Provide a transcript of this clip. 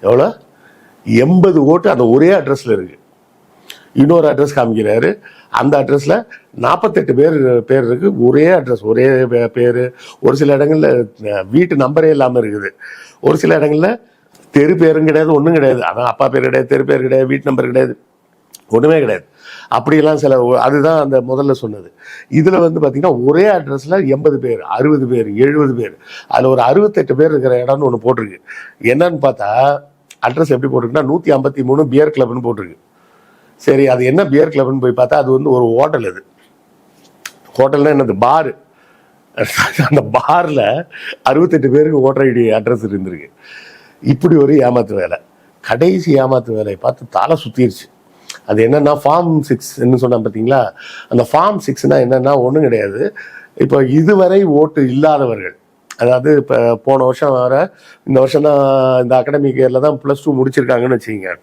எவ்வளோ 80 ஓட்டு அந்த ஒரே அட்ரஸில் இருக்குது. இன்னொரு அட்ரஸ் காமிக்கிறாரு, அந்த அட்ரஸில் 48 பேர் இருக்குது. ஒரே அட்ரஸ், ஒரே பேர். ஒரு சில இடங்களில் வீட்டு நம்பரே இல்லாமல் இருக்குது. ஒரு சில இடங்களில் தெரு பேரும் கிடையாது, ஒன்றும் கிடையாது. அதான் அப்பா பேர் கிடையாது, தெரு பேர் கிடையாது, வீட்டு நம்பர் கிடையாது, ஒன்றுமே கிடையாது. அப்படியெல்லாம் சில, அதுதான் அந்த முதல்ல சொன்னது. இதில் வந்து பார்த்தீங்கன்னா ஒரே அட்ரஸில் 80 பேர், 60 பேர், 70 பேர், அதில் ஒரு 68 பேர் இருக்கிற இடம்னு ஒன்று போட்டிருக்கு. என்னன்னு பார்த்தா அட்ரஸ் எப்படி போட்டிருக்குன்னா 153 பியர் கிளப்னு போட்டிருக்கு. சரி, அது என்ன பியர் கிளப்னு போய் பார்த்தா அது வந்து ஒரு ஹோட்டல். அது ஹோட்டல்னா என்னது, பாரு. அந்த பாரில் 68 பேருக்கு ஓட்டர் ஐடி அட்ரஸ் இருந்திருக்கு. இப்படி ஒரு ஏமாத்து வேலை. கடைசி ஏமாத்து வேலையை பார்த்து தலை சுற்றிடுச்சு. அது என்னன்னா ஃபார்ம் 6 சொன்னா பார்த்தீங்களா, அந்த ஃபார்ம் 6னா என்னன்னா ஒன்றும் கிடையாது. இப்போ இதுவரை ஓட்டு இல்லாதவர்கள், அதாவது இப்போ போன வருஷம் வர, இந்த வருஷம் தான் இந்த அகாடமிக் இயரில் தான் +2 முடிச்சிருக்காங்கன்னு வச்சுக்கோங்க.